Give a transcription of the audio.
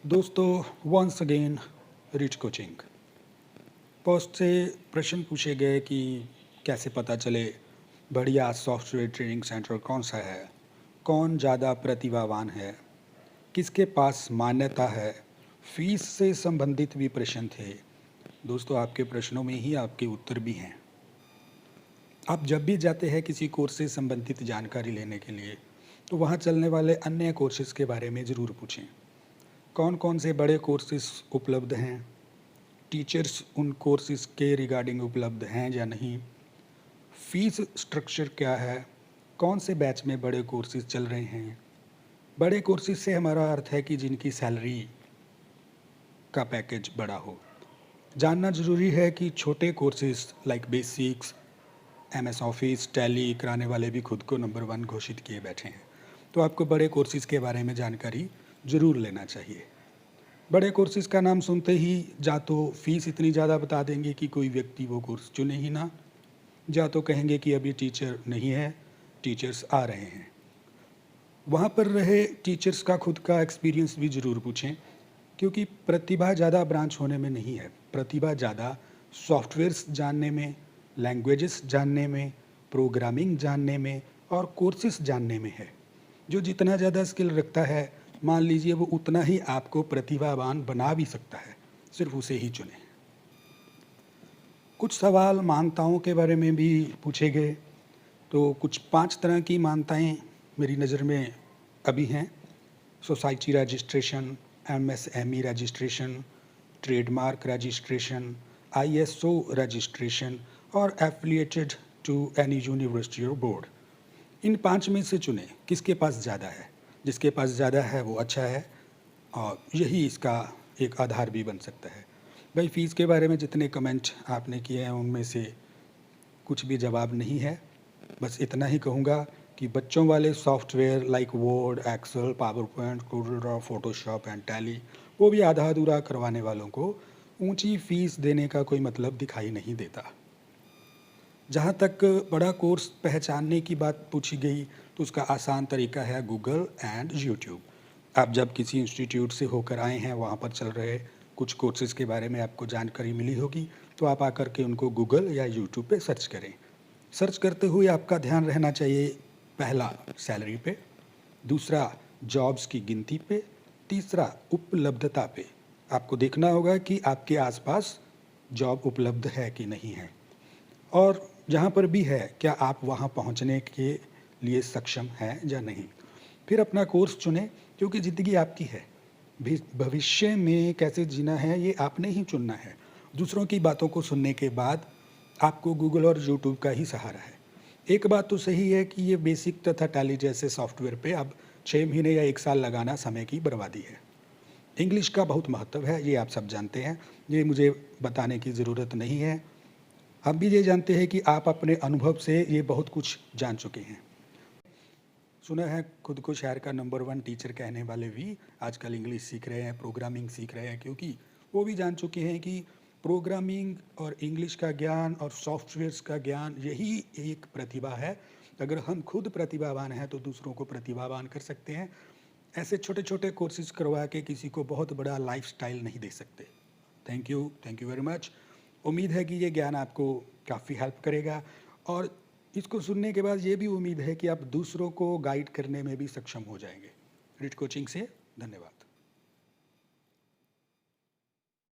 दोस्तों, once again rich coaching post से प्रश्न पूछे गए कि कैसे पता चले बढ़िया सॉफ्टवेयर ट्रेनिंग सेंटर कौन सा है, कौन ज़्यादा प्रतिभावान है, किसके पास मान्यता है। फीस से संबंधित भी प्रश्न थे। दोस्तों, आपके प्रश्नों में ही आपके उत्तर भी हैं। आप जब भी जाते हैं किसी कोर्स से संबंधित जानकारी लेने के लिए, तो वहाँ चलने वाले अन्य कोर्सेज़ के बारे में ज़रूर पूछें। कौन कौन से बड़े कोर्सेज़ उपलब्ध हैं, टीचर्स उन कोर्सेज़ के रिगार्डिंग उपलब्ध हैं या नहीं, फ़ीस स्ट्रक्चर क्या है, कौन से बैच में बड़े कोर्सेज़ चल रहे हैं। बड़े कोर्सेज़ से हमारा अर्थ है कि जिनकी सैलरी का पैकेज बड़ा हो। जानना ज़रूरी है कि छोटे courses like basics, MS office, tally कराने वाले भी खुद को नंबर 1 घोषित किए बैठे हैं। तो आपको बड़े कोर्सेज़ के बारे में जानकारी ज़रूर लेना चाहिए। बड़े कोर्सेज़ का नाम सुनते ही या तो फ़ीस इतनी ज़्यादा बता देंगे कि कोई व्यक्ति वो कोर्स चुने ही ना, या तो कहेंगे कि अभी टीचर नहीं है, टीचर्स आ रहे हैं। वहाँ पर रहे टीचर्स का खुद का एक्सपीरियंस भी ज़रूर पूछें, क्योंकि प्रतिभा ज़्यादा ब्रांच होने में नहीं है। प्रतिभा ज़्यादा सॉफ्टवेयर्स जानने में, लैंग्वेजेस जानने में, प्रोग्रामिंग जानने में और कोर्सेज़ जानने में है। जो जितना ज़्यादा स्किल रखता है, मान लीजिए वो उतना ही आपको प्रतिभावान बना भी सकता है। सिर्फ उसे ही चुनें। कुछ सवाल मान्यताओं के बारे में भी पूछे गए। तो कुछ 5 तरह की मान्यताएं मेरी नज़र में अभी हैं। Society registration, MSME registration, trademark registration, ISO registration और एफिलिएटेड टू एनी यूनिवर्सिटी और बोर्ड। इन 5 में से चुनें किसके पास ज़्यादा है। जिसके पास ज़्यादा है वो अच्छा है और यही इसका एक आधार भी बन सकता है। भाई, फ़ीस के बारे में जितने कमेंट आपने किए हैं उनमें से कुछ भी जवाब नहीं है। बस इतना ही कहूँगा कि बच्चों वाले software like Word, Excel, PowerPoint, Corel Draw, Photoshop and Tally, वो भी आधा अधूरा करवाने वालों को ऊंची फ़ीस देने का कोई मतलब दिखाई नहीं देता। जहाँ तक बड़ा कोर्स पहचानने की बात पूछी गई, तो उसका आसान तरीका है गूगल एंड यूट्यूब। आप जब किसी इंस्टीट्यूट से होकर आए हैं, वहाँ पर चल रहे कुछ कोर्सेज़ के बारे में आपको जानकारी मिली होगी, तो आप आकर के उनको गूगल या यूट्यूब पे सर्च करें। सर्च करते हुए आपका ध्यान रहना चाहिए, पहला सैलरी पे, दूसरा जॉब्स की गिनती पे, तीसरा उपलब्धता पे। आपको देखना होगा कि आपके आसपास जॉब उपलब्ध है कि नहीं है, और जहाँ पर भी है क्या आप वहाँ पहुँचने के लिए सक्षम हैं या नहीं। फिर अपना कोर्स चुनें, क्योंकि ज़िंदगी आपकी है। भविष्य में कैसे जीना है ये आपने ही चुनना है। दूसरों की बातों को सुनने के बाद आपको गूगल और यूट्यूब का ही सहारा है। एक बात तो सही है कि ये बेसिक तथा टैली जैसे सॉफ्टवेयर पे अब 6 महीने या 1 साल लगाना समय की बर्बादी है। इंग्लिश का बहुत महत्व है, ये आप सब जानते हैं, ये मुझे बताने की ज़रूरत नहीं है। हम भी ये जानते हैं कि आप अपने अनुभव से ये बहुत कुछ जान चुके हैं। सुना है खुद को शहर का नंबर 1 टीचर कहने वाले भी आजकल इंग्लिश सीख रहे हैं, प्रोग्रामिंग सीख रहे हैं, क्योंकि वो भी जान चुके हैं कि प्रोग्रामिंग और इंग्लिश का ज्ञान और सॉफ्टवेयर्स का ज्ञान यही एक प्रतिभा है। अगर हम खुद प्रतिभावान हैं तो दूसरों को प्रतिभावान कर सकते हैं। ऐसे छोटे छोटे कोर्सेज करवा के किसी को बहुत बड़ा लाइफस्टाइल नहीं दे सकते। Thank you very much. उम्मीद है कि ये ज्ञान आपको काफ़ी हेल्प करेगा, और इसको सुनने के बाद ये भी उम्मीद है कि आप दूसरों को गाइड करने में भी सक्षम हो जाएंगे। रिच कोचिंग से धन्यवाद।